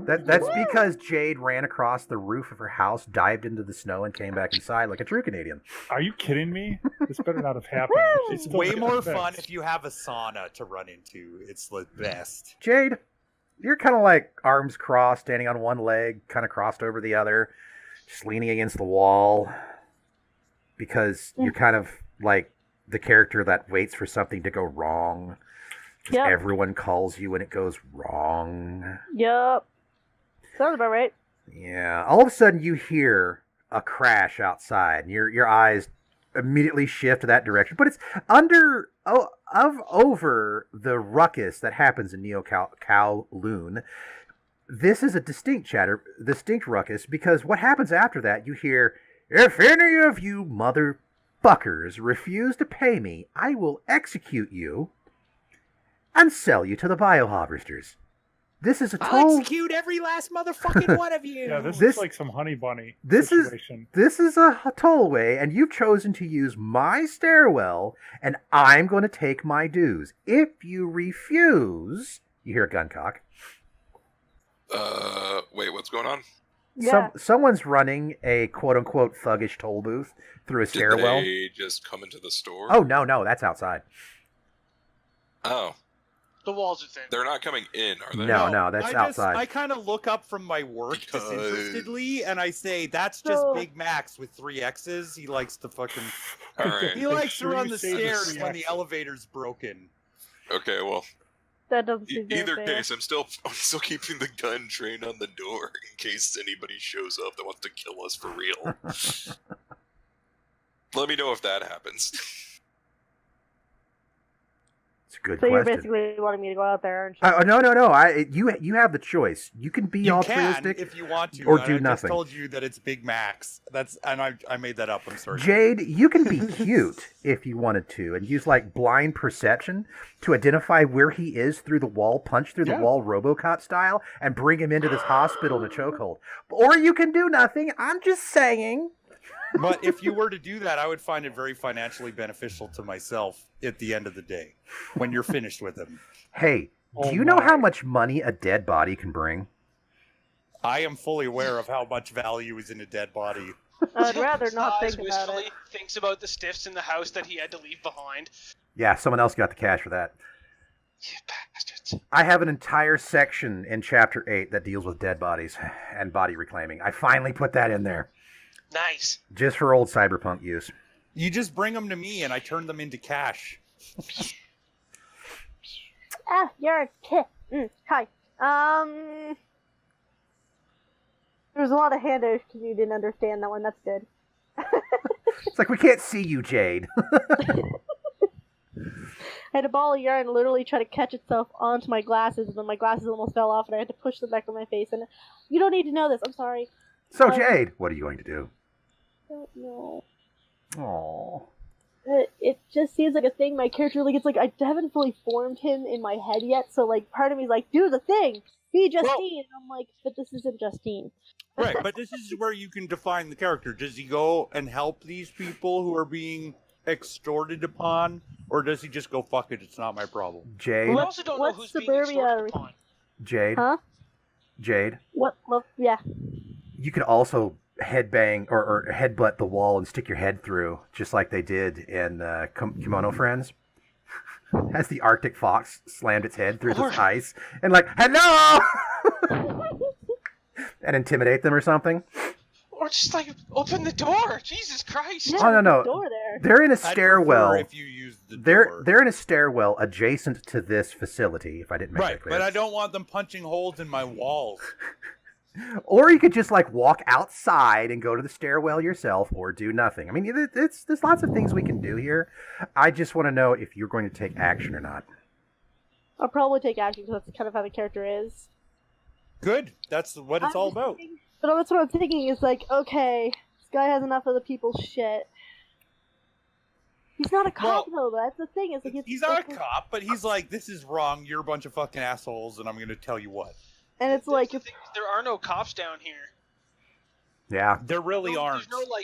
That's because Jade ran across the roof of her house, dived into the snow, and came back inside like a true Canadian. Are you kidding me? This better not have happened. It's way more fun if you have a sauna to run into. It's the best. Jade, you're kind of like arms crossed, standing on one leg, kind of crossed over the other, just leaning against the wall, because you're kind of like the character that waits for something to go wrong. Yep. Everyone calls you when it goes wrong. Yep. Sounds about right. Yeah. All of a sudden you hear a crash outside, and your eyes immediately shift to that direction. But it's over the ruckus that happens in Neo Kowloon. This is a distinct ruckus, because what happens after that, you hear, "If any of you motherfuckers refuse to pay me, I will execute you and sell you to the bioharvesters." This is a I'll execute every last motherfucking one of you. Yeah, this is like some honey bunny situation. This is a tollway, and you've chosen to use my stairwell, and I'm going to take my dues. If you refuse, you hear a gun cock. Wait, what's going on? Yeah. Someone's running a quote-unquote thuggish toll booth through a stairwell. Did they just come into the store? Oh, no, that's outside. Oh. The walls are thin. They're not coming in, are they? No, that's outside. I kind of look up from my work disinterestedly, and I say, that's just Big Max with 3 X's. He likes to fucking... All right. He likes to run the stairs when the elevator's broken. Okay, well... That doesn't seem Either fair. case, I'm still keeping the gun trained on the door in case anybody shows up that wants to kill us for real. Let me know if that happens. It's a good so question. you're basically wanting me to go out there, aren't you? No. You have the choice. You can be altruistic if you want to, or do nothing. I just told you that it's Big Max. I made that up. I'm sorry. Jade, you can be cute if you wanted to, and use like blind perception to identify where he is through the wall, punch through the wall, RoboCop style, and bring him into this hospital to chokehold. Or you can do nothing. I'm just saying. But if you were to do that, I would find it very financially beneficial to myself at the end of the day, when you're finished with him. Hey, do you know how much money a dead body can bring? I am fully aware of how much value is in a dead body. I'd rather not think about it. Thinks about the stiffs in the house that he had to leave behind. Yeah, someone else got the cash for that. You bastards. I have an entire section in Chapter 8 that deals with dead bodies and body reclaiming. I finally put that in there. Nice. Just for old Cyberpunk use. You just bring them to me and I turn them into cash. You're a kid. Hi. There's a lot of hand because you didn't understand that one. That's good. It's like, we can't see you, Jade. I had a ball of yarn literally try to catch itself onto my glasses, and then my glasses almost fell off, and I had to push them back on my face. And you don't need to know this. I'm sorry. So, Jade, what are you going to do? I don't know. Aww. It just seems like a thing my character, like, it's like I haven't fully formed him in my head yet, so, like, part of me is like, do the thing! Be Justine! And I'm like, but this isn't Justine. Right, but this is where you can define the character. Does he go and help these people who are being extorted upon, or does he just go, fuck it, it's not my problem? Jade? We also don't know who's being extorted upon. Jade? Huh? Jade? What? Well, yeah. You could also headbang or headbutt the wall and stick your head through, just like they did in Kimono Friends. As the Arctic fox slammed its head through this ice and like, hello! And intimidate them or something. Or just like open the door. Jesus Christ! Yeah, oh no! Door there. They're in a stairwell. If you use the door. They're in a stairwell adjacent to this facility. If I didn't make that clear. Right, but I don't want them punching holes in my walls. Or you could just like walk outside and go to the stairwell yourself, or do nothing. I mean, there's lots of things we can do here. I just want to know if you're going to take action or not. I'll probably take action because that's kind of how the character is. Good. That's what it's all about. But that's what I'm thinking is like, okay, this guy has enough of the people's shit. He's not a cop, though. That's the thing. Is like he's not a cop, but he's like, this is wrong. You're a bunch of fucking assholes, and I'm going to tell you what. And it's like, there are no cops down here. Yeah, there really aren't. There's no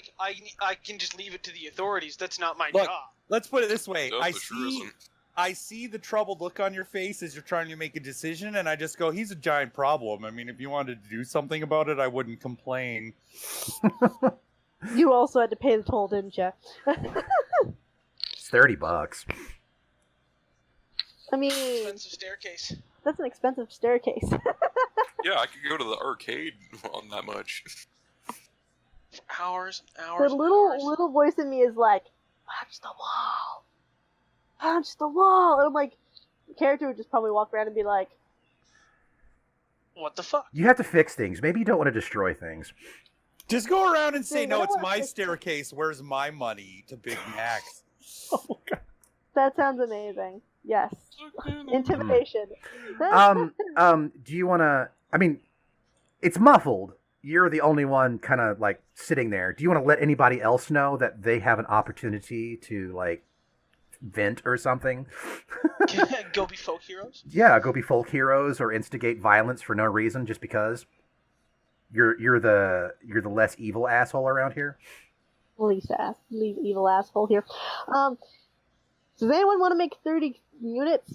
I can just leave it to the authorities. That's not my Look, job. Let's put it this way: No, I see I see the troubled look on your face as you're trying to make a decision, and I just go, he's a giant problem. I mean, if you wanted to do something about it, I wouldn't complain. You also had to pay the toll, didn't you? It's $30. I mean, Expensive staircase. that's an expensive staircase. Yeah, I could go to the arcade on that much. For hours and The hours. little voice in me is like, punch the wall. Punch the wall. And I'm like, the character would just probably walk around and be like, What the fuck? You have to fix things. Maybe you don't want to destroy things. Just go around and say, Dude, no, I it's don't my wanna- staircase. Where's my money to Big Macs? Oh, God. that sounds amazing. Yes. Intimidation. Do you want to? I mean, it's muffled. You're the only one kind of like sitting there. Do you want to let anybody else know that they have an opportunity to like vent or something? Go be folk heroes? Yeah, go be folk heroes or instigate violence for no reason just because you're the less evil asshole around here. Leave evil asshole here. Does anyone want to make 30 units?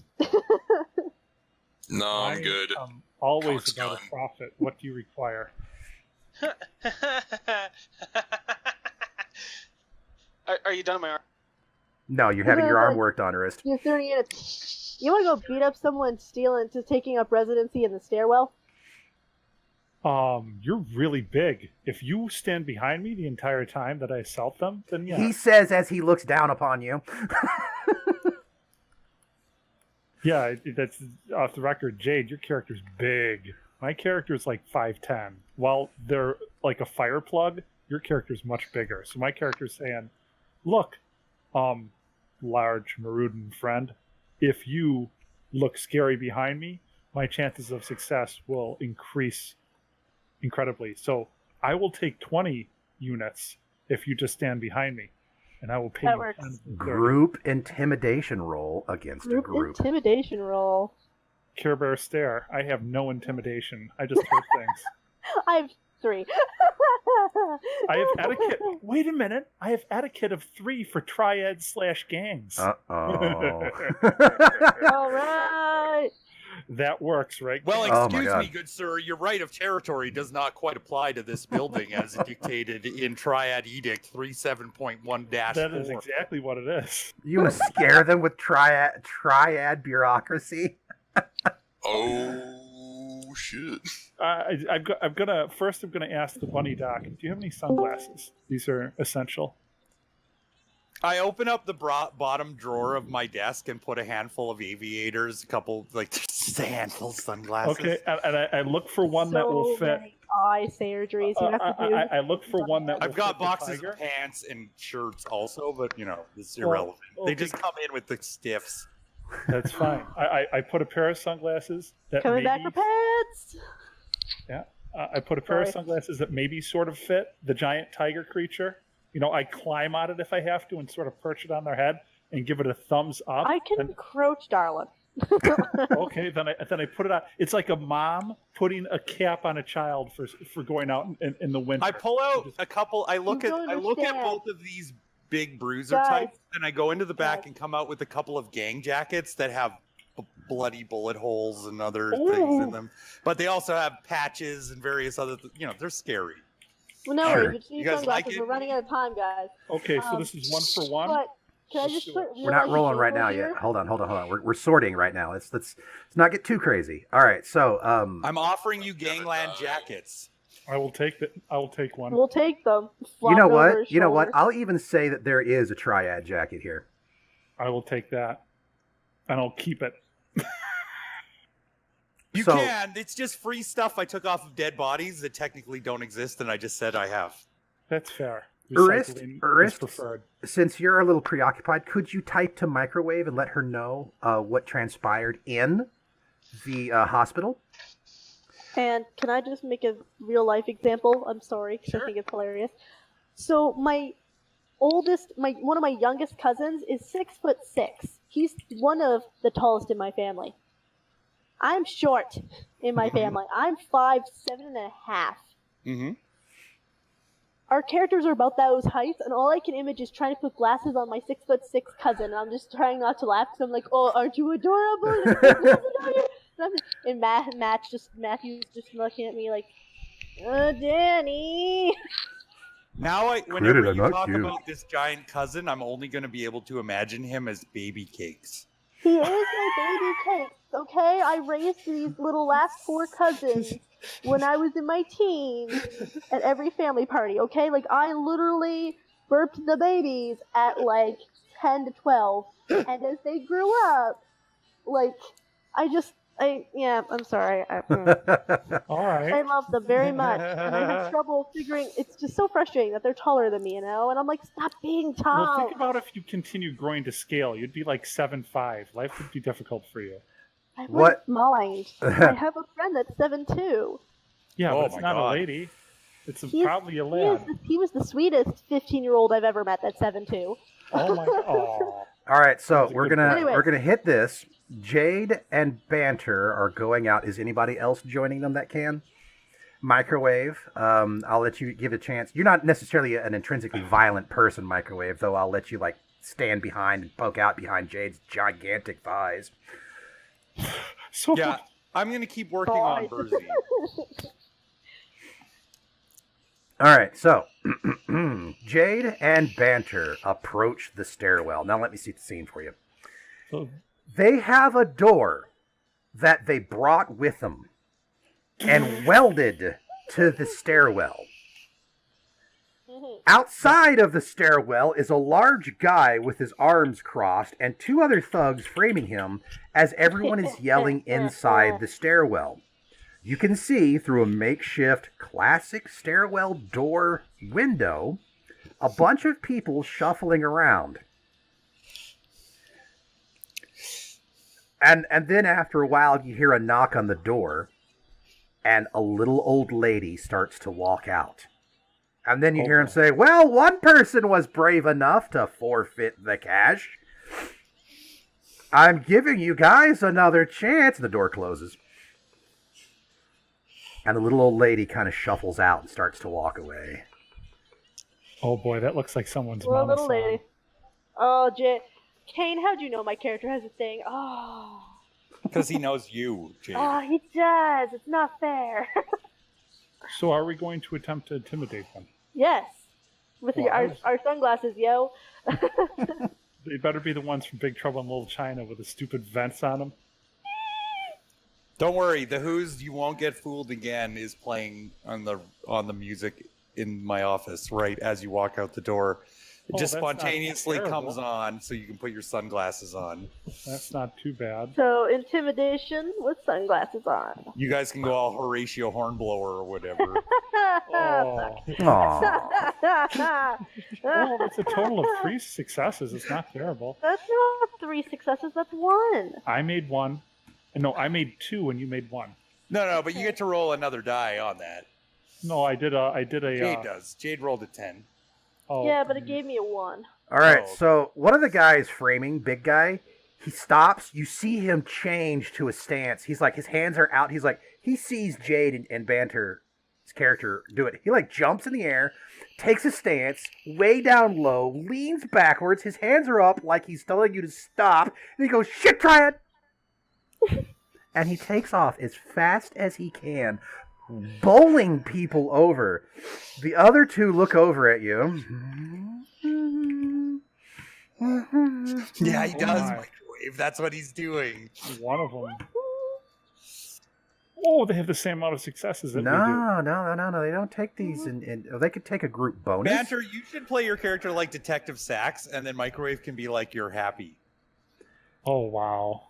No, I'm I good. am always Cox about gun. a profit. What do you require? Are you done with my arm? No, you're having your arm worked on, Arist. You're 30 units. You want to go beat up someone stealing to taking up residency in the stairwell? You're really big. If you stand behind me the entire time that I assault them, then yeah. He says as he looks down upon you. Yeah, that's off the record. Jade, your character's big. My character's like 5'10". While they're like a fire plug, your character's much bigger. So my character's saying, look, large Maruden friend, if you look scary behind me, my chances of success will increase incredibly. So I will take 20 units if you just stand behind me, and I will pay That you works. 10 to 30. Group intimidation roll against a group. Intimidation roll. Care Bear stare. I have no intimidation. I just hurt things. I have 3. I have etiquette. Wait a minute. I have etiquette of 3 for triads/gangs. Uh-oh. All right. That works, right? Well, Oh my excuse God. me, good sir. Your right of territory does not quite apply to this building as dictated in Triad Edict 37.1-4. That is exactly what it is. You want to scare them with triad bureaucracy? Oh shit! I'm gonna ask the bunny doc. Do you have any sunglasses? These are essential. I open up the bottom drawer of my desk and put a handful of aviators, a couple, like, just a handful of sunglasses. Okay, and I look for one that will fit. Many eye surgeries you have to do. I look for one that will I've got fit the boxes tiger. of pants and shirts also, but, you know, it's Well, irrelevant. They okay. just come in with the stiffs. That's fine. I put a pair of sunglasses that Coming back maybe for pets. I put a pair of Sorry. sunglasses that maybe sort of fit the giant tiger creature. You know, I climb on it if I have to and sort of perch it on their head and give it a thumbs up. I can And- crouch, darling. okay, then I put it on. It's like a mom putting a cap on a child for going out in the winter. I pull out a couple. I look You at don't both understand. of these big bruiser Guys. types, and I go into the back Guys. and come out with a couple of gang jackets that have bloody bullet holes and other Ooh. things in them. But they also have patches and various other. You know, they're scary. Well, no Sure. worries. We just need You guys like sunglasses. it? We're running out of time, guys. Okay, so this is 1 for 1. But can I Let's just do put it. We're not real-life rolling right now example yet. here? Hold on. We're sorting right now. Let's not get too crazy. All right, so I'm offering you gangland jackets. I will take one. We'll take them. you Flop know it over his what? You know what? shoulder. I'll even say that there is a triad jacket here. I will take that, and I'll keep it. You So- can. It's just free stuff I took off of dead bodies that technically don't exist, and I just said I have. That's fair. Urist, Recycling is preferred. since you're a little preoccupied, could you type to Microwave and let her know what transpired in the hospital? And can I just make a real life example? I'm sorry, because Sure. I think it's hilarious. So one of my youngest cousins is 6'6". He's one of the tallest in my family. I'm short in my family. I'm 5'7.5". Mm-hmm. our characters are about those heights, and all I can image is trying to put glasses on my 6'6" cousin. And I'm just trying not to laugh because I'm like, "Oh, aren't you adorable?" And Matthew's just looking at me like, "Oh, Danny." Now, whenever I'm you not talk cute. about this giant cousin, I'm only going to be able to imagine him as baby cakes. He is my baby cake, okay? I raised these little last 4 cousins when I was in my teens at every family party, okay? Like, I literally burped the babies at, like, 10 to 12. And as they grew up, like, I'm sorry. All right. I love them very much. And I have trouble figuring, it's just so frustrating that they're taller than me, you know? And I'm like, stop being tall. Well, think about if you continue growing to scale. You'd be like 7'5". Life would be difficult for you. I What? wouldn't mind. I have a friend that's 7'2". Yeah, Oh but it's my not God. a lady. It's He's- probably a lad. He was the sweetest 15-year-old I've ever met that's 7'2". Oh my god. Oh. All right, so That's a we're good gonna point. we're gonna hit this. Jade and Banter are going out. Is anybody else joining them that can? Microwave. I'll let you give a chance. You're not necessarily an intrinsically violent person, Microwave, though. I'll let you like stand behind and poke out behind Jade's gigantic thighs. So Yeah, I'm going to keep working on Boy. Burzy. All right, so Jade and Banter approach the stairwell. Now let me see the scene for you. so They have a door that they brought with them and welded to the stairwell. Outside of the stairwell is a large guy with his arms crossed and 2 other thugs framing him as everyone is yelling inside the stairwell. You can see through a makeshift classic stairwell door window a bunch of people shuffling around. And then after a while you hear a knock on the door and a little old lady starts to walk out. And then you hear him say, "Well, one person was brave enough to forfeit the cash. I'm giving you guys another chance." The door closes. And the little old lady kind of shuffles out and starts to walk away. oh boy, that looks like someone's Well, mama little song. lady. Oh, Kane, how'd you know my character has a thing? Oh, Because he knows you, Jade. he does. It's not fair. So are we going to attempt to intimidate them? Yes. With our sunglasses, yo. They better be the ones from Big Trouble in Little China with the stupid vents on them. Don't worry, the Who's "You Won't Get Fooled Again" is playing on the music in my office right as you walk out the door. It Oh, just that's not spontaneously terrible. comes on, so you can put your sunglasses on. That's not too bad. So, intimidation with sunglasses on. You guys can go all Horatio Hornblower or whatever. Oh. Aww. Oh, that's a total of 3 successes. It's not terrible. That's not 3 successes, that's 1. I made 1. No, I made 2 and you made 1. No, but you get to roll another die on that. No, I did a. Jade does. Jade rolled a 10. Oh, Yeah, but it gave me a 1. All right, Oh. so one of the guys framing, big guy, he stops. You see him change to a stance. He's like, his hands are out. He's like, he sees Jade and Banter's character do it. He like jumps in the air, takes a stance, way down low, leans backwards. His hands are up like he's telling you to stop. And he goes, "Shit, try it." And he takes off as fast as he can, bowling people over. The other 2 look over at you. Yeah, he does, my. Microwave. That's what he's doing. one of them. Oh, they have the same amount of successes that we do. No. They don't take these, and they could take a group bonus. Banter, you should play your character like Detective Sachs, and then Microwave can be like you're happy. Oh, wow.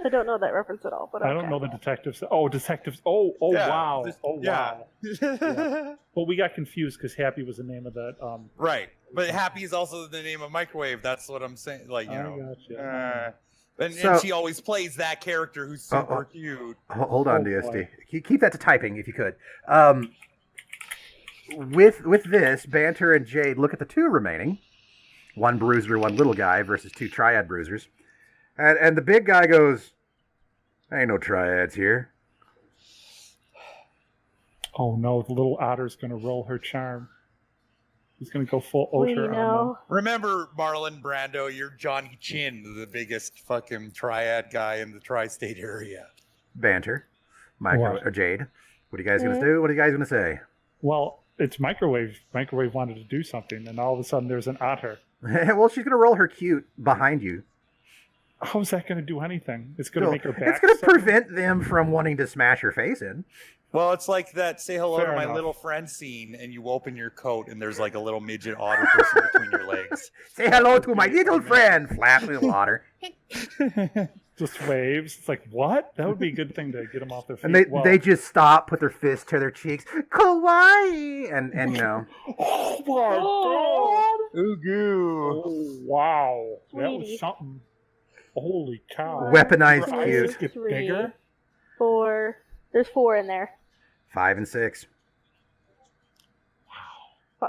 I don't know that reference at all, but okay. I don't know the detectives. Oh, detectives. Oh, Yeah, wow. this- Oh, yeah. wow. Yeah. Well, we got confused because Happy was the name of that. Right, but Happy is also the name of Microwave. That's what I'm saying. Like, you I know. gotcha. And So- she always plays that character who's super cute. Hold on, Oh, DSD. boy. Keep that to typing if you could. With this, Banter and Jade look at the 2 remaining. 1 bruiser, 1 little guy versus 2 triad bruisers. And the big guy goes, "Ain't no triads here." Oh no, the little otter's gonna roll her charm. He's gonna go full otter on them. Remember, Marlon Brando, you're Johnny Chin, the biggest fucking triad guy in the tri-state area. Banter. What? Or Jade. What are you guys going to do? What are you guys going to say? Well, it's Microwave. Microwave wanted to do something, and all of a sudden there's an otter. Well, she's going to roll her cute behind you. How's that going to do anything? It's going to make her back. It's going to prevent them from wanting to smash her face in. Well, it's like that say hello Fair to my enough. little friend scene, and you open your coat, and there's like a little midget otter person between your legs. Say hello to my little friend, flap little otter. Just waves. It's like, what? That would be a good thing to get them off their feet. And they just stop, put their fist to their cheeks. Kawaii! And you know. Oh my god! Ooh, goo. Oh, wow. That was Sweetie. something. Holy cow. Weaponized Your eyes cute. just get 3, bigger? 4. There's 4 in there. 5 and 6.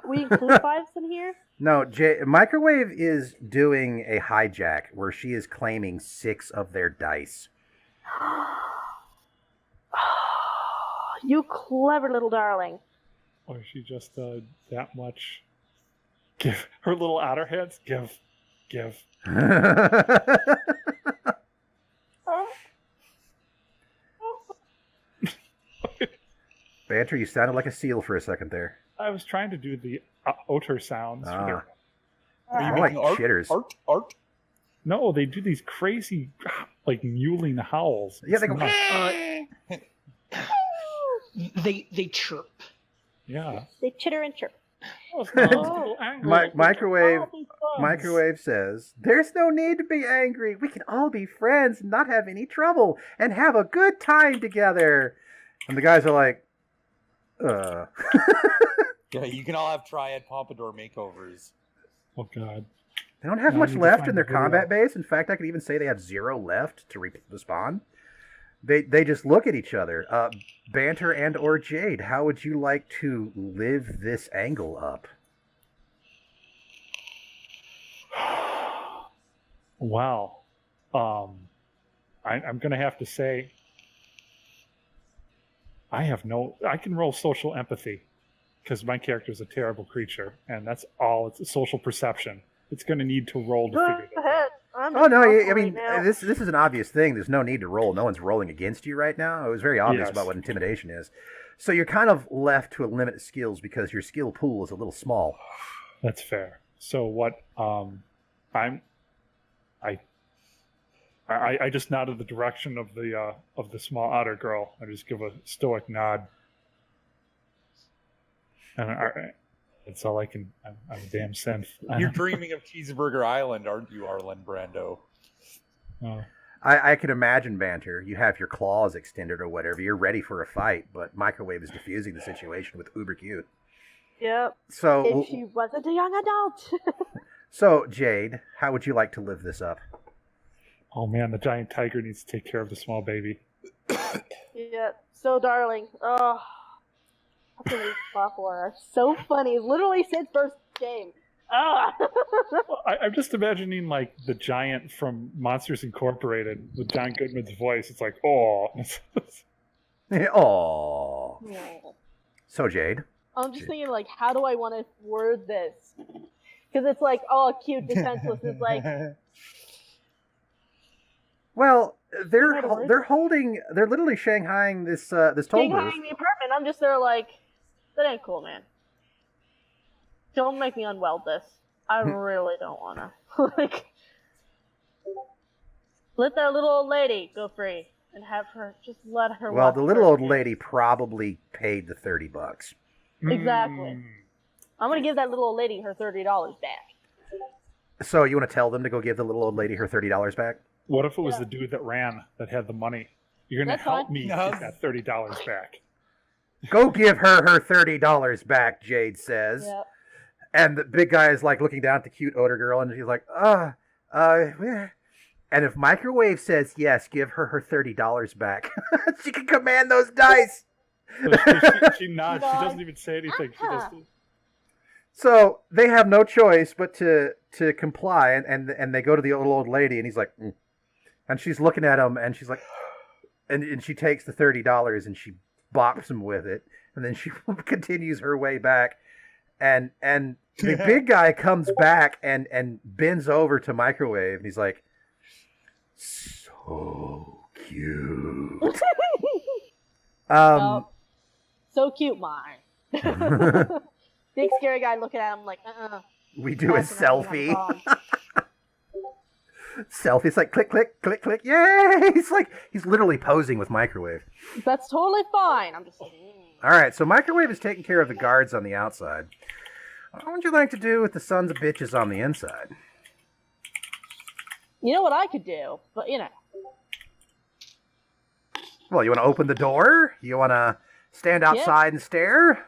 We include 5s in here? No, Microwave is doing a hijack where she is claiming 6 of their dice. You clever little darling. Or is she just that much? Give her little otter heads? Give. Banter, you sounded like a seal for a second there. I was trying to do the otter sounds. Ah. Are you More like making art? chitters. Art? No, they do these crazy, like, mewling howls. Yeah, they go. They chirp. Yeah. They chitter and chirp. Microwave says, "There's no need to be angry. We can all be friends and not have any trouble and have a good time together." And the guys are like, Yeah, you can all have triad pompadour makeovers. Oh, God. They don't have No, I much need to left find in their the video. combat base. In fact, I could even say they have 0 left to respawn. They just look at each other. Banter and or Jade, how would you like to live this angle up? Wow. I'm going to have to say, I can roll social empathy because my character is a terrible creature, and that's all. It's a social perception. It's going to need to roll to Go figure that out. ahead. I'm Oh no! just I mean, right now. this is an obvious thing. There's no need to roll. No one's rolling against you right now. It was very obvious Yes. about what intimidation is. So you're kind of left to a limited skills because your skill pool is a little small. That's fair. So what? I just nodded the direction of the small otter girl. I just give a stoic nod, and that's all I can. I'm a damn synth. You're dreaming of Cheeseburger Island, aren't you, Arlen Brando? I can imagine Banter. You have your claws extended or whatever. You're ready for a fight, but Microwave is diffusing the situation with uber cute. Yep. So, If she wasn't a young adult. so Jade, how would you like to live this up? Oh man, the giant tiger needs to take care of the small baby. Yeah, so darling. Oh, fucking these software are so funny. Literally since first game. Ah. I'm just imagining like the giant from Monsters Incorporated with John Goodman's voice. It's like, oh. Oh. So Jade, I'm just thinking, like, how do I want to word this? Because it's like, oh, cute, defenseless. It's like, well, they're What a word. they're literally Shanghaiing this toll Shanghaiing booth. the apartment. I'm just there, like, that ain't cool, man. Don't make me unweld this. I really don't want to. Like, let that little old lady go free and have her, just let her Well, walk the little free. old lady probably paid the $30. Exactly. I'm going to give that little old lady her $30 back. So you want to tell them to go give the little old lady her $30 back? What if it was Yeah. the dude that ran that had the money? You're going to That's help fine. me No. get that $30 back. Go give her $30 back, Jade says. Yep. And the big guy is like looking down at the cute older girl, and he's like, yeah. And if Microwave says yes, give her her $30 back. She can command those dice. So she nods. She doesn't even say anything. She just, So they have no choice but to comply, and they go to the old lady, and he's like, mm. And she's looking at him, and she's like, and she takes the $30 and she bops him with it, and then she continues her way back, and the big guy comes back and bends over to Microwave, and he's like, so cute. So cute, mine. Big scary guy looking at him like, We do a selfie. Selfie. It's like click, click, click, click. Yay! He's literally posing with Microwave. That's totally fine. I'm just like, All right, so Microwave is taking care of the guards on the outside. What would you like to do with the sons of bitches on the inside? You know what I could do, but Well, you want to open the door? You want to stand outside and stare?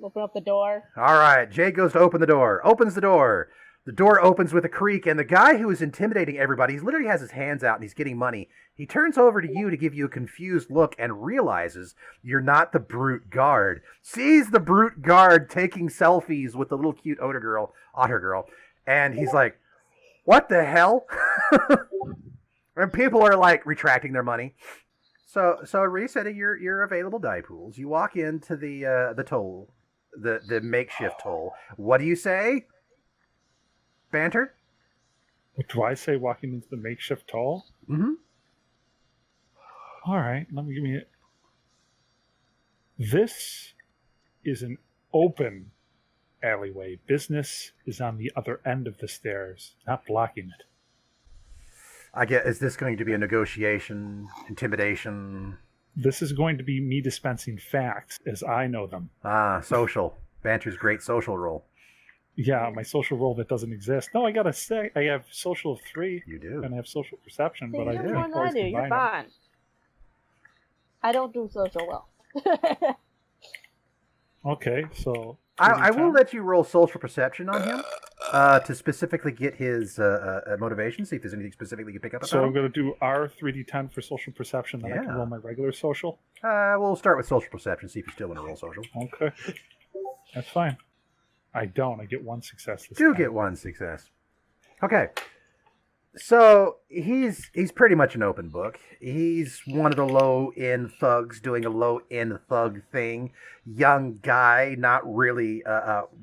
Open up the door. All right, Jay goes to open the door. Opens the door. The door opens with a creak, and the guy who is intimidating everybody, he literally has his hands out and he's getting money. He turns over to you to give you a confused look and realizes you're not the brute guard. Sees the brute guard taking selfies with the little cute otter girl, and he's like, what the hell? And people are like retracting their money. So resetting your available die pools. You walk into the toll, the makeshift toll. What do you say? Banter? What do I say walking into the makeshift toll? Mm-hmm. All right, let me give me it. This is an open alleyway. Business is on the other end of the stairs, not blocking it. Is this going to be a negotiation, intimidation? This is going to be me dispensing facts as I know them. Social. Banter's great social role. Yeah, my social role that doesn't exist. No, I gotta say, I have social of 3. You do. And I have social perception, but I you're do. more than I do. You're fine. I don't do social well. Okay, so... I will let you roll social perception on him to specifically get his motivation, see if there's anything specifically you pick up about So I'm him. going to do R3D10 for social perception, then I can roll my regular social? We'll start with social perception, see if you still want to roll social. Okay. That's fine. I don't. I get 1 success this Do time. get 1 success. Okay. So he's pretty much an open book. He's one of the low-end thugs doing a low-end thug thing. Young guy, not really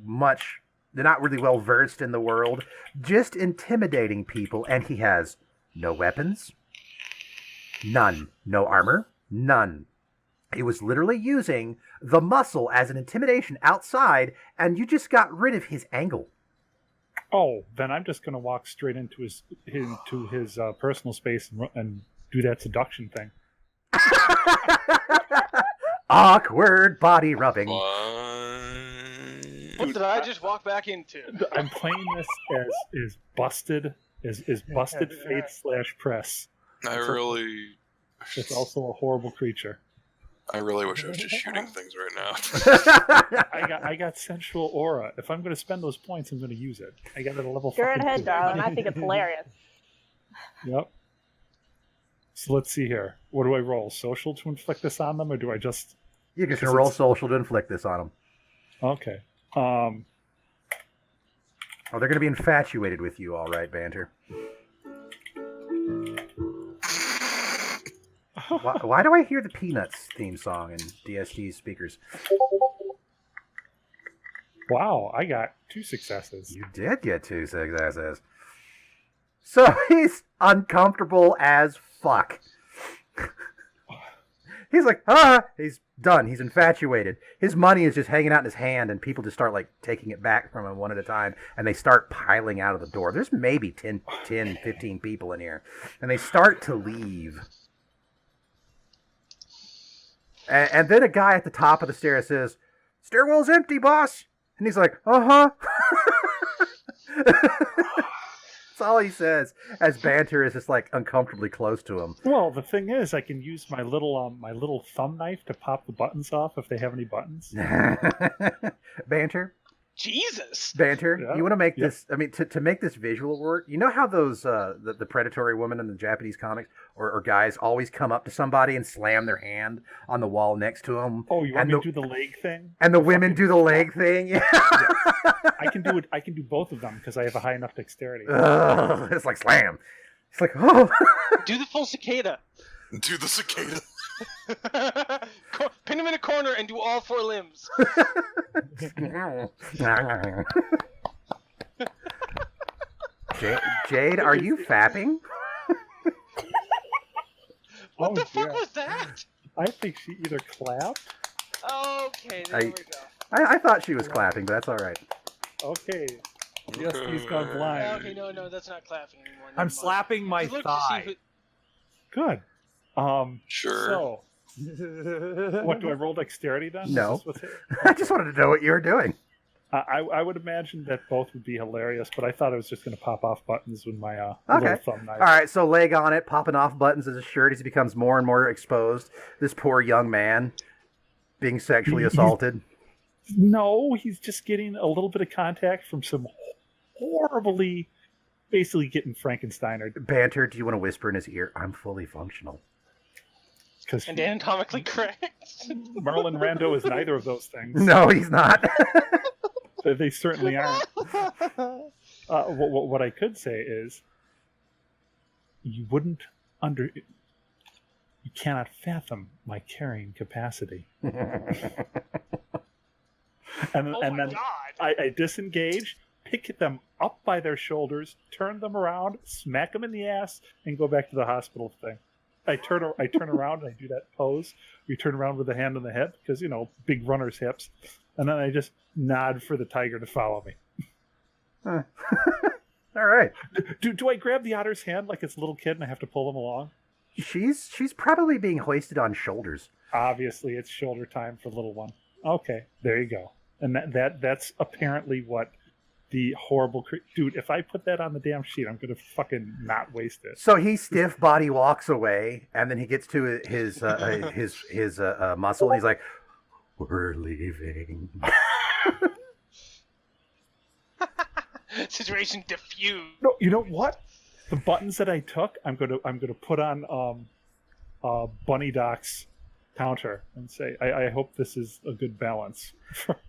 much. They're not really well versed in the world. Just intimidating people, and he has no weapons, none. No armor, none. He was literally using the muscle as an intimidation outside, and you just got rid of his angle. Oh, then I'm just going to walk straight into his personal space and do that seduction thing. Awkward body rubbing. What did I just walk back into? I'm playing this as busted busted fate / press. It's also a horrible creature. I really wish I was just shooting things right now. I got sensual aura. If I'm going to spend those points, I'm going to use it. I got it at level 5. Go ahead, darling. I think it's hilarious. Yep. So let's see here. What do I roll? Social to inflict this on them, or do I just... You're just going to roll social to inflict this on them. Okay. Oh, they're going to be infatuated with you, all right, Banter. Why do I hear the Peanuts theme song in DST's speakers? Wow, I got 2 successes. You did get 2 successes. So he's uncomfortable as fuck. He's like, he's done. He's infatuated. His money is just hanging out in his hand, and people just start like taking it back from him one at a time, and they start piling out of the door. There's maybe 10, 15 people in here, and they start to leave. And then a guy at the top of the stairs says, "Stairwell's empty, boss." And he's like, "Uh-huh." That's all he says, as Banter is just like uncomfortably close to him. Well, the thing is, I can use my little thumb knife to pop the buttons off if they have any buttons. Banter? Jesus! Banter, Yeah. You want to make this, I mean, to make this visual work, you know how those, the predatory women in the Japanese comics, or guys always come up to somebody and slam their hand on the wall next to them? Oh, you want me to do the leg thing? And the women do the leg thing? Yeah. I can do it. I can do both of them because I have a high enough dexterity. It's like slam. It's like, oh. Do the full cicada. Do the cicada. Pin him in a corner and do all 4 limbs. Jade, are you fapping? What the fuck yeah. was that? I think she either clapped. Okay, there we go. I thought she was clapping, but that's all right. Okay. Yes, he's gone blind. Okay, no, that's not clapping anymore. Never I'm mind. slapping my Just look to see thigh. Good. Sure. So, what do I roll dexterity then? No. Is this what's it? I just wanted to know what you were doing. I would imagine that both would be hilarious, but I thought I was just going to pop off buttons with my Okay. little thumb knife. All right, so leg on it, popping off buttons as his shirt as he becomes more and more exposed. This poor young man being sexually assaulted. No, he's just getting a little bit of contact from some horribly, basically getting Frankensteiner. Banter, do you want to whisper in his ear? I'm fully functional. Because And anatomically correct. Marlon Rando is neither of those things. No, he's not. They certainly aren't. What I could say is, you cannot fathom my carrying capacity. And Oh then my god. I disengage, pick them up by their shoulders, turn them around, smack them in the ass, and go back to the hospital thing. I turn around and I do that pose. We turn around with a hand on the hip because, big runner's hips. And then I just nod for the tiger to follow me. All right. Do I grab the otter's hand like it's a little kid and I have to pull them along? She's probably being hoisted on shoulders. Obviously, it's shoulder time for the little one. Okay, there you go. And that's apparently what the horrible... Dude, if I put that on the damn sheet, I'm going to fucking not waste it. So he stiff body walks away, and then he gets to his muscle, and he's like, "We're leaving." Situation diffused. No, you know what? The buttons that I took, I'm gonna put on Bunny Doc's counter and say, I hope this is a good balance.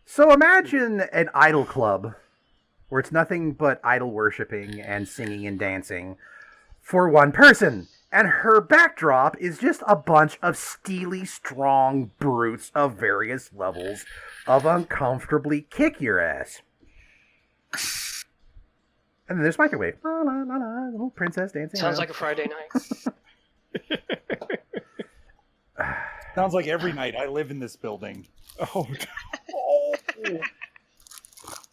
So imagine an idol club where it's nothing but idol worshipping and singing and dancing for one person. And her backdrop is just a bunch of steely, strong brutes of various levels of uncomfortably kick your ass. And then there's microwave. La, la, la, la, little princess dancing. Sounds around. like a Friday night. Sounds like every night I live in this building. Oh.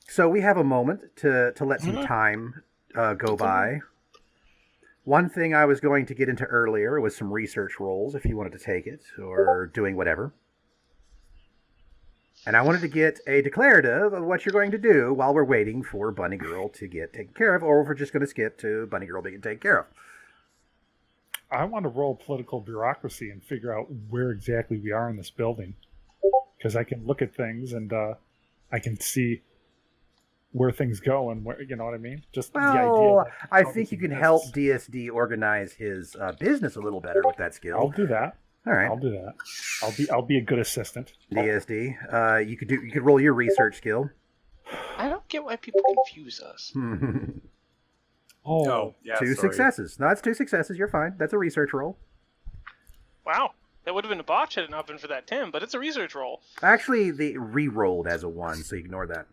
So we have a moment to let some time go by. One thing I was going to get into earlier was some research roles, if you wanted to take it, or doing whatever. And I wanted to get a declarative of what you're going to do while we're waiting for Bunny Girl to get taken care of, or if we're just going to skip to Bunny Girl being taken care of. I want to roll political bureaucracy and figure out where exactly we are in this building. Because I can look at things and I can see where things go and where, you know what I mean? Just the idea. Well, that I think you can help DSD organize his business a little better with that I'll skill. do that. All right, I'll do that. I'll be a good assistant. DSD. You could roll your research skill. I don't get why people confuse us. Oh, Oh, yeah, Two sorry. successes. No, that's 2 successes. You're fine. That's a research roll. Wow. That would have been a botch had it not been for that Tim, but it's a research roll. Actually, they re-rolled as a 1, so ignore that.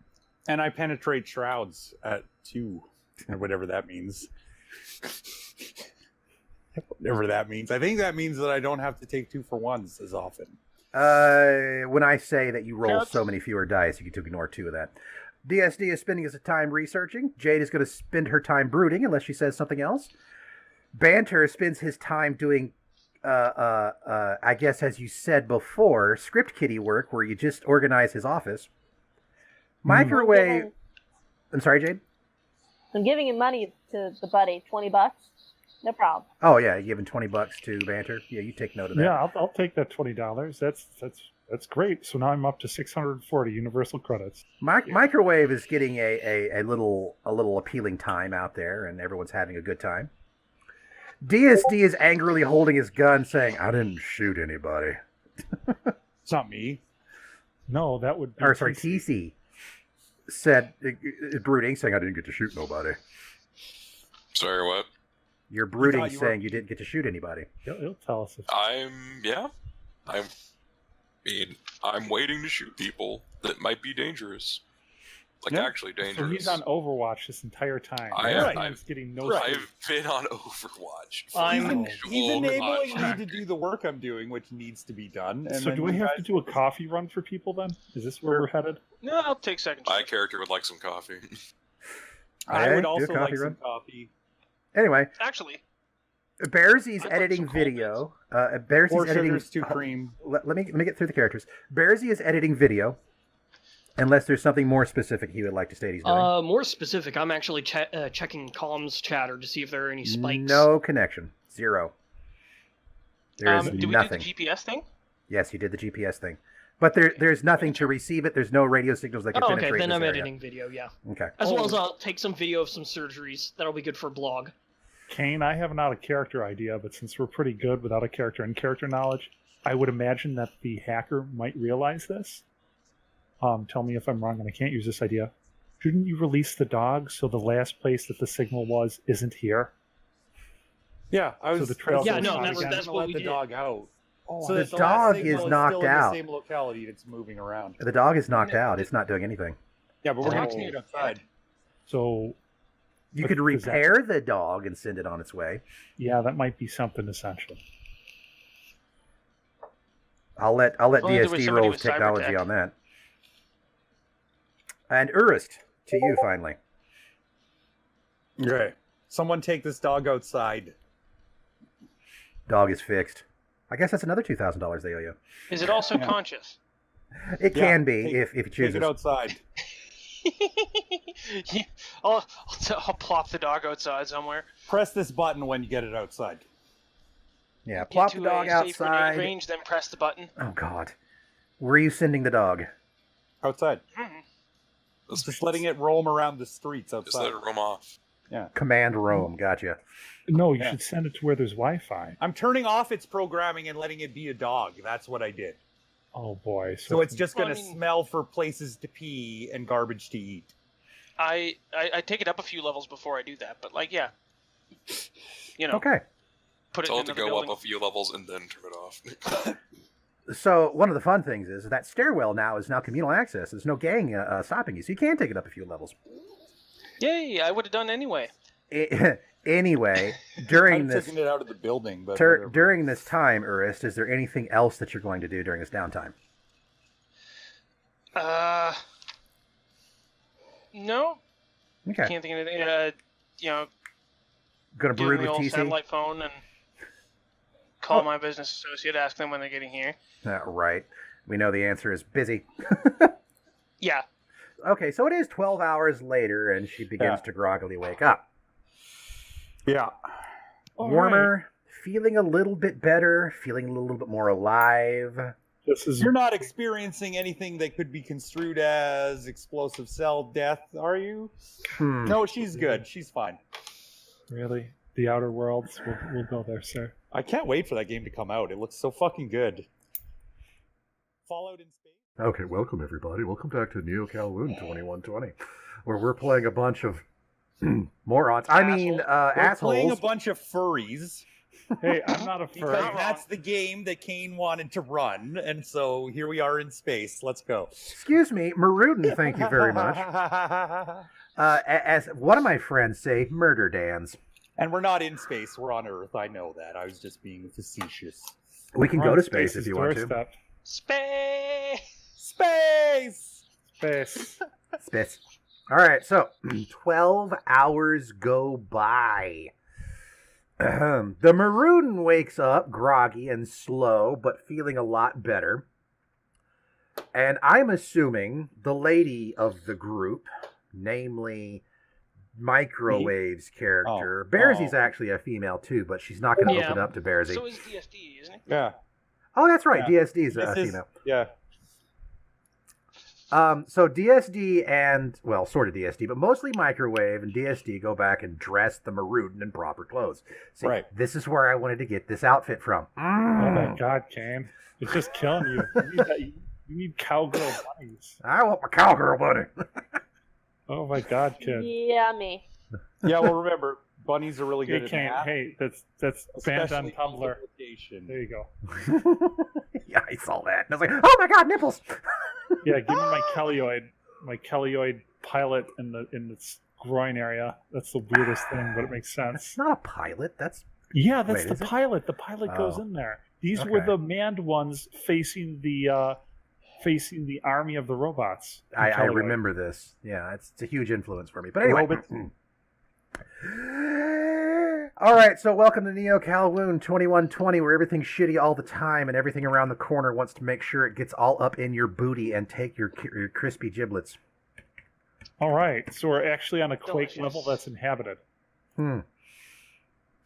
And I penetrate shrouds at 2, or whatever that means. Whatever that means. I think that means that I don't have to take 2 for 1s as often. When I say that you roll Yep. so many fewer dice, you get to ignore 2 of that. DSD is spending his time researching. Jade is going to spend her time brooding, unless she says something else. Banter spends his time doing, I guess, as you said before, script kiddie work, where you just organize his office. Microwave. I'm sorry, Jade? I'm giving him money to the buddy, $20. No problem. Oh, yeah, you giving $20 to Banter? Yeah, you take note of that. yeah, I'll take that $20. That's great. So now I'm up to 640 universal credits. Microwave is getting a little appealing time out there, and everyone's having a good time. DSD is angrily holding his gun, saying, "I didn't shoot anybody." It's not me. No, that would be. Or sorry, TC. TC said, brooding, saying, "I didn't get to shoot nobody." Sorry, what? You're brooding, thought you were- saying you didn't get to shoot anybody. He'll tell us. Yeah. I'm waiting to shoot people that might be dangerous. Like, Yeah. actually dangerous. So he's on Overwatch this entire time. I've getting no sleep. I've been on Overwatch. He's enabling me Overwatch. to do the work I'm doing, which needs to be done. And So then do we you have to guys- do a coffee run for people then? Is this where we're headed? No, I'll take second. My shift. character would like some coffee. I Okay, would do a also coffee like run. some coffee. Anyway, Actually, Bearsy's I'd like editing some cold video. Bearsy's Four editing. sugars, 2 cream. Let me get through the characters. Bearsy is editing video, unless there's something more specific he would like to state he's doing. More specific, I'm actually checking comms chatter to see if there are any spikes. No connection. Zero. There is did we nothing. do the GPS thing? Yes, you did the GPS thing. But there's nothing to receive it. There's no radio signals that can Oh, penetrate okay, then this I'm area. editing video, yeah. Okay. As well as I'll take some video of some surgeries. That'll be good for a blog. Kane, I have an out-of-character idea, but since we're pretty good without a character and character knowledge, I would imagine that the hacker might realize this. Tell me if I'm wrong, and I can't use this idea. Shouldn't you release the dog so the last place that the signal was isn't here? Yeah, I was. So the trail Yeah, goes no, on that's- again. that's what let we the did. dog out. Oh, So the that last dog signal is still knocked in out. the same locality that's moving around. The dog is knocked out. It's not doing anything. Yeah, but we're going Oh. to take it outside. So, You But could does that- repair the dog and send it on its way. yeah, that might be something essential. I'll let Well, there was DSD somebody roll with technology cybertech. on that. And Urist, to you finally. Okay. Someone take this dog outside. Dog is fixed. I guess that's another $2,000 they owe you. Is it also Yeah. conscious? It Yeah, can be take- if you Take choose. it outside. I'll plop the dog outside somewhere. Press this button when you get it outside. Yeah, Get plop to the dog a safe grenade outside. range, then press the button. Oh God, where are you sending the dog? Outside. Mhm. Just letting it roam around the streets Just outside. let it roam off. Command roam. Gotcha. No, you Yeah. should send it to where there's Wi-Fi. I'm turning off its programming and letting it be a dog. That's what I did. Oh boy. So it's just Well, going I to mean- smell for places to pee and garbage to eat. I take it up a few levels before I do that, but like, yeah, you know, Okay. put it Tell in it to another go building. up a few levels and then turn it off. So one of the fun things is that stairwell now is now communal access. There's no gang stopping you, so you can take it up a few levels. Yay! I would have done anyway. Anyway, during I've this taken it out of the building, but whatever. during this time, Urist, is there anything else that you're going to do during this downtime? No, Okay. can't think of anything. You know, Gonna give brood them the with old TC. satellite phone and call my business associate, ask them when they're getting here. Right. We know the answer is busy. Yeah. Okay, so it is 12 hours later, and she begins Yeah. to groggily wake up. Yeah. Warmer, feeling a little bit better, feeling a little bit more alive. This is You're not experiencing anything that could be construed as explosive cell death, are you? Hmm. No, she's good. She's fine. really the Outer Worlds. We'll go there, sir. I can't wait for that game to come out. It looks so fucking good. Fallout in space. Okay, welcome everybody. Welcome back to Neo Kowloon 2120, where we're playing a bunch of morons. I mean, We're playing a assholes. bunch of furries. Hey, I'm not a Because furry. that's the game that Kane wanted to run, and so here we are in space. Let's go. Excuse me, Maruden, thank you very much. As one of my friends say, murder Dans. And we're not in space. We're on Earth. I know that. I was just being facetious. We can We're go on to space if Space's you want to. doorstep. Space. Space! Space. Space. All right, so 12 hours go by. The Maruden wakes up groggy and slow, but feeling a lot better. And I'm assuming the lady of the group, namely Microwave's character. Oh. Bearsy's Oh. actually a female too, but she's not going to Yeah. open up to Bearsy. So is DSD, isn't it? Yeah. Oh, that's right. Yeah. DSD's a This is- female. Yeah. So DSD and, well, sort of DSD, but mostly Microwave and DSD go back and dress the Maruden in proper clothes. See, Right. this is where I wanted to get this outfit from. Oh my God, Kane! It's just killing you. You need cowgirl bunnies. I want my cowgirl bunny. Oh my God, kid. Yummy. Yeah, well, remember, bunnies are really good Hey, at Kane. math, Hey, that's banned on especially Tumblr. multiplication. There you go. Yeah, I saw that. And I was like, oh my god, nipples! Yeah, give me my Kelioid pilot in the groin area. That's the weirdest thing, but it makes sense. That's not a pilot. That's That's Wait, the is it? pilot. The pilot goes Oh. in there. These were Okay. the manned ones facing the army of the robots. in I Kelioid. remember this. Yeah, it's a huge influence for me. But anyway. All right, so welcome to Neo Kowloon 2120, where everything's shitty all the time and everything around the corner wants to make sure it gets all up in your booty and take your crispy giblets. All right, so we're actually on a Quake Delicious. level that's inhabited. All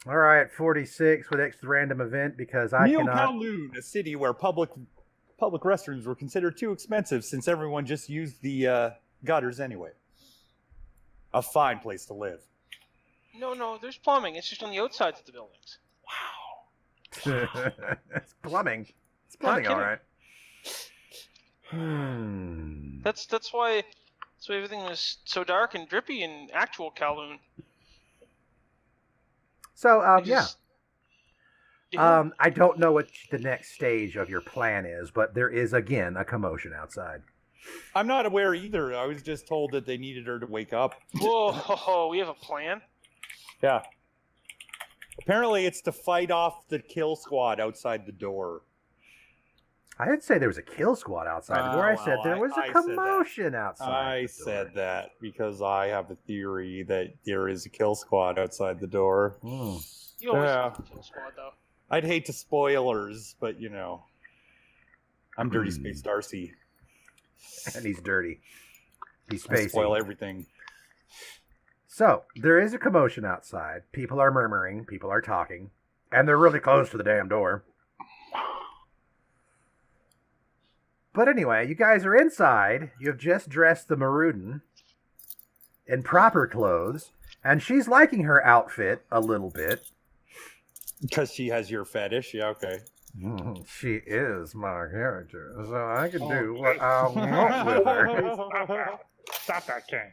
right, 46 with extra random event because I Neo cannot. Kowloon, a city where public restrooms were considered too expensive since everyone just used the gutters anyway. A fine place to live. No, there's plumbing. It's just on the outsides of the buildings. It's plumbing. It's Not plumbing, all kidding. right. That's why everything was so dark and drippy in actual Kowloon. So, They yeah. just- Yeah. I don't know what the next stage of your plan is, but there is, again, a commotion outside. I'm not aware either. I was just told that they needed her to wake up. Whoa, we have a plan? Yeah. Apparently it's to fight off the kill squad outside the door. I didn't say there was a kill squad outside the door. I said there was I a said that. commotion outside I the door. said that because I have a theory that there is a kill squad outside the door. Hmm. You always Yeah. have a kill squad, though. I'd hate to spoilers, but you know. I'm Dirty Space Darcy. And he's dirty. He's I spoil spacey. everything. So, there is a commotion outside. People are murmuring. People are talking. And they're really close to the damn door. But anyway, you guys are inside. You have just dressed the Maruden in proper clothes. And she's liking her outfit a little bit. Because she has your fetish, yeah, okay. She is my character. So I can do what I want with her. Stop that, King.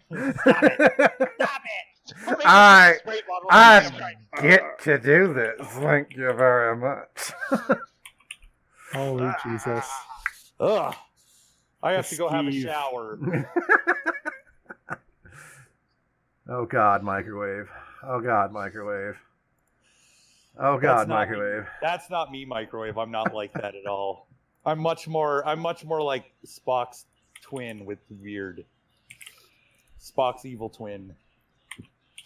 I Great model. I get to do this. Thank you very much. Holy Jesus. Ugh. I have The to go have a Steve. shower. Oh God, microwave. Oh God, microwave. Oh God, That's not me. microwave. That's not me, microwave. I'm not like that at all. I'm much more like Spock's twin with weird. Spock's evil twin.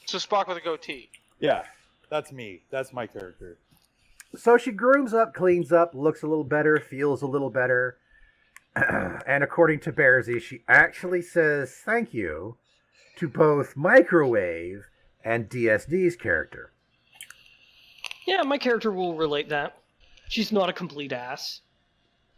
So Spock with a goatee. Yeah, that's me. That's my character. So she grooms up, cleans up, looks a little better, feels a little better. And according to Bearsy, she actually says thank you to both Microwave and DSD's character. Yeah, my character will relate that. She's not a complete ass.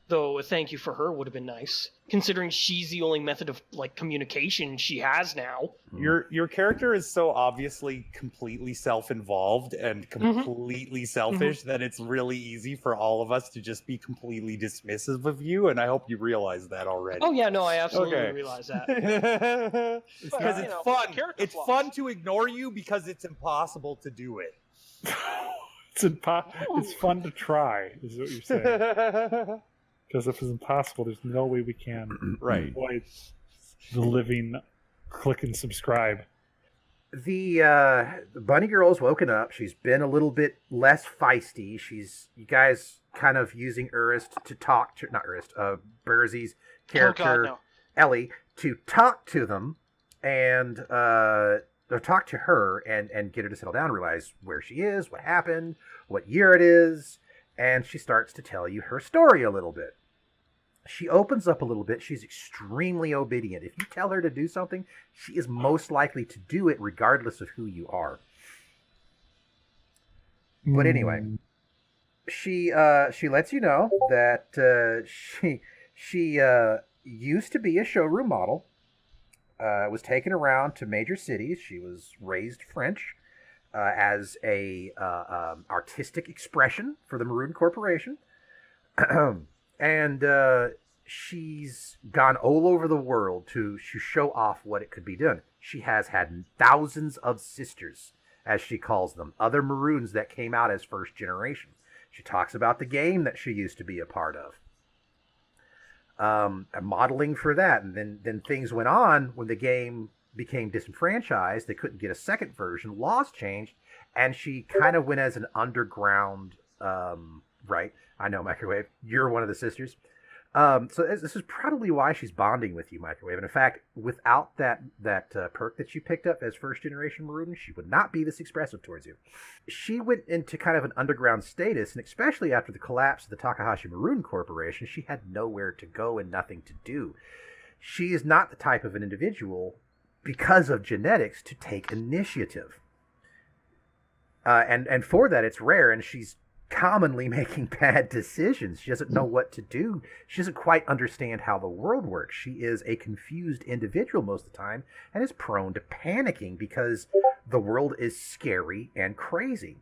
Though a thank you for her would have been nice, considering she's the only method of communication she has now. Your character is so obviously completely self-involved and completely selfish that it's really easy for all of us to just be completely dismissive of you, and I hope you realize that already. Oh yeah, no, I absolutely Okay. realize that. Because you it's know, fun. character It's flaws. fun to ignore you because it's impossible to do it. It's fun to try, is what you're saying. Because if it's impossible, there's no way we can Right. avoid the living click and subscribe. The bunny girl's woken up. She's been a little bit less feisty. You guys kind of using Urist to talk to, not Urist, Berzy's character, no. Ellie, to talk to them and or talk to her and get her to settle down, realize where she is, what happened, what year it is, and she starts to tell you her story a little bit. She opens up a little bit. She's extremely obedient. If you tell her to do something, she is most likely to do it regardless of who you are. But anyway, she lets you know that she used to be a showroom model. Was taken around to major cities. She was raised French as a artistic expression for the Maroon Corporation. And she's gone all over the world to show off what it could be done. She has had thousands of sisters, as she calls them, other Maroons that came out as first generation. She talks about the game that she used to be a part of. modeling for that. And then things went on when the game became disenfranchised. They couldn't get a second version. Laws changed, and she kind of went as an underground. Right, I know, Microwave. You're one of the sisters. So this is probably why she's bonding with you, Microwave. And in fact, without that perk that you picked up as first generation Maroon, she would not be this expressive towards you. She went into kind of an underground status, and especially after the collapse of the Takahashi Maroon Corporation, she had nowhere to go and nothing to do. She is not the type of an individual, because of genetics, to take initiative. And for that, it's rare, and she's commonly making bad decisions. She doesn't know what to do. She doesn't quite understand how the world works. She is a confused individual most of the time and is prone to panicking because the world is scary and crazy.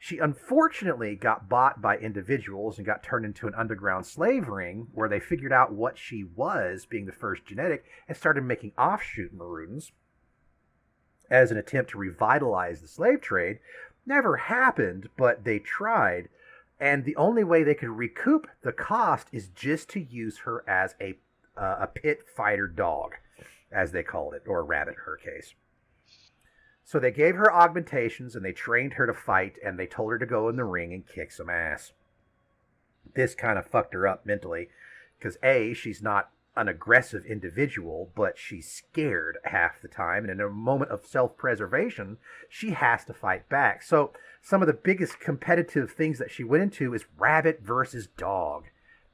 She unfortunately got bought by individuals and got turned into an underground slave ring where they figured out what she was, being the first genetic, and started making offshoot Maroons as an attempt to revitalize the slave trade. Never happened, but they tried, and the only way they could recoup the cost is just to use her as a pit fighter dog, as they called it, or a rabbit in her case. So they gave her augmentations, and they trained her to fight, and they told her to go in the ring and kick some ass. This kind of fucked her up mentally, because A, she's not an aggressive individual, but she's scared half the time, and in a moment of self-preservation, she has to fight back. So some of the biggest competitive things that she went into is rabbit versus dog.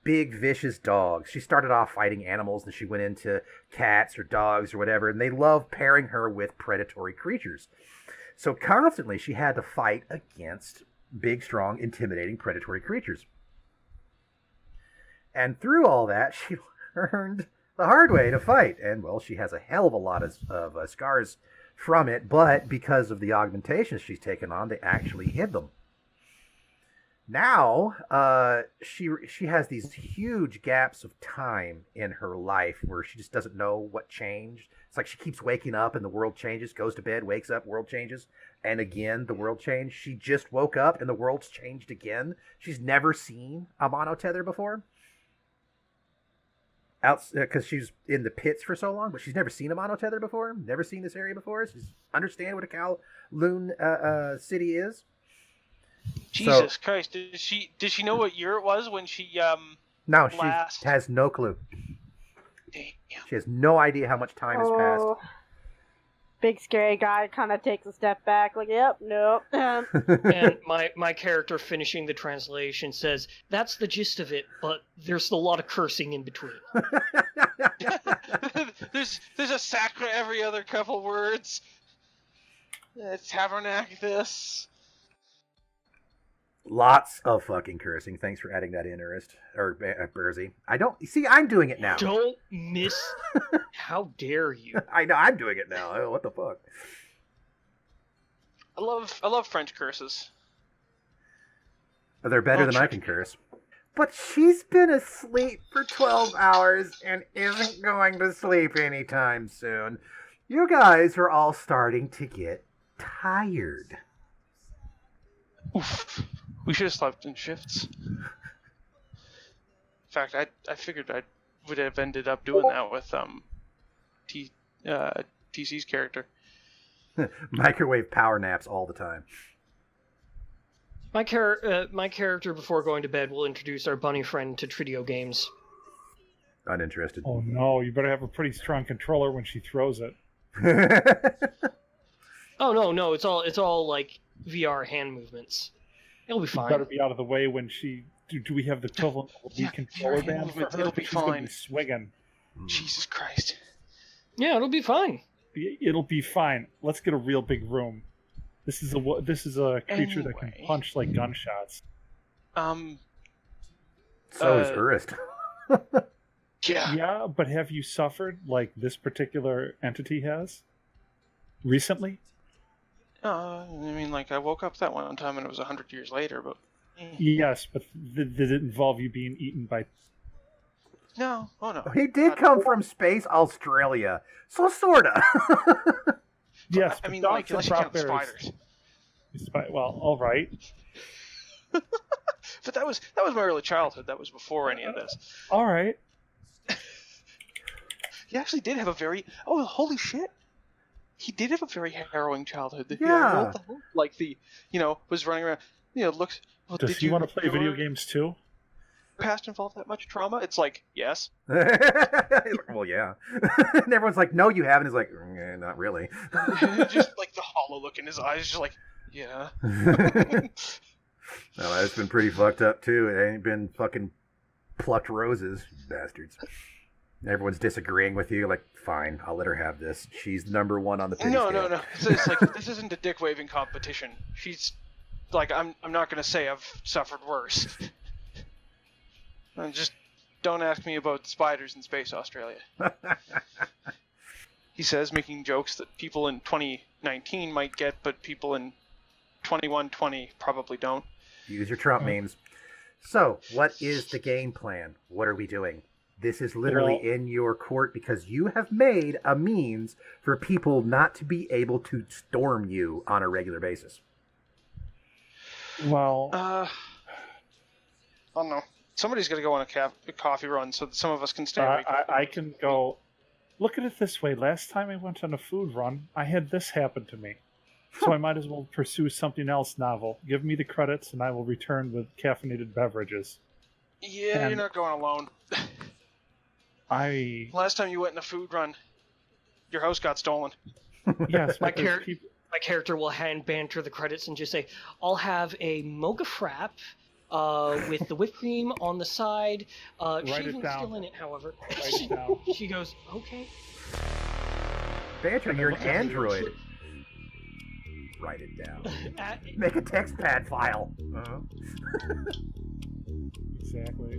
Big, vicious dogs. She started off fighting animals, and she went into cats or dogs or whatever, and they love pairing her with predatory creatures. So constantly she had to fight against big, strong, intimidating predatory creatures. And through all that, she learned the hard way to fight, and well, she has a hell of a lot of scars from it, but because of the augmentations she's taken on, they actually hid them. Now she has these huge gaps of time in her life where she just doesn't know what changed. It's like she keeps waking up and the world changes, goes to bed, wakes up, world changes, and again the world changed. She just woke up and the world's changed again. She's never seen a monotether before, because she's in the pits for so long, but she's never seen a monotether before, never seen this area before. She's understand what a Kowloon city is. Jesus Christ! Did she know what year it was when she No, last... she has no clue. Damn. She has no idea how much time has passed. Big scary guy kind of takes a step back, like, yep, nope. And my character finishing the translation says, that's the gist of it, but there's a lot of cursing in between. there's a sacra every other couple words. Tabernacle this. Lots of fucking cursing. Thanks for adding that in, Burzy. I don't see. I'm doing it now. Don't miss. How dare you? I know. I'm doing it now. Oh, what the fuck? I love French curses. They're better than I can curse. But she's been asleep for 12 hours and isn't going to sleep anytime soon. You guys are all starting to get tired. Oof. We should have slept in shifts. In fact, I figured I would have ended up doing that with TC's character. Microwave power naps all the time. My character, before going to bed, will introduce our bunny friend to Tridio games. Uninterested. Oh no, you better have a pretty strong controller when she throws it. Oh no, it's all like VR hand movements. It'll be fine. You better be out of the way when she. Do we have the equivalent of the controller band for her? It'll be She's fine. gonna be swinging. Jesus Christ. Yeah, it'll be fine. It'll be fine. Let's get a real big room. This is a creature that can punch like gunshots. So is Urist. Yeah. Yeah, but have you suffered like this particular entity has recently? I mean, like, I woke up that one time and it was 100 years later, but... Yes, but did it involve you being eaten by... No, oh no. He did come from space Australia, so sorta. Yes, I mean, dogs like, and unless you count brown bears- spiders. Well, all right. But that was my early childhood. That was before any of this. All right. He actually did have a very holy shit. He did have a very harrowing childhood. Yeah. Like was running around. Looks. Well, Does he want to play video games too? Past involved that much trauma? It's like, yes. Well, yeah. And everyone's like, no, you haven't. He's like, not really. Just like the hollow look in his eyes, just like, yeah. No, that's been pretty fucked up too. It ain't been fucking plucked roses, bastards. Everyone's disagreeing with you. Like, fine, I'll let her have this. She's number one on the pity scale. No. It's like, this isn't a dick waving competition. She's like, I'm not gonna say I've suffered worse. Just don't ask me about spiders in space, Australia. He says, making jokes that people in 2019 might get, but people in 2120 probably don't. Use your Trump memes. So, what is the game plan? What are we doing? This is literally in your court because you have made a means for people not to be able to storm you on a regular basis. Well, I don't know. Somebody's got to go on a coffee run so that some of us can stay awake. I can go. Look at it this way. Last time I went on a food run, I had this happen to me. So I might as well pursue something else novel. Give me the credits and I will return with caffeinated beverages. Yeah, you're not going alone. Last time you went on a food run, your house got stolen. Yes, my character will hand banter the credits and just say, I'll have a mocha frap with the whipped cream on the side. Shaving's still in it, however. Write it down. She goes, okay. Banter, you're an android. Write it down. Make a text pad file. Exactly.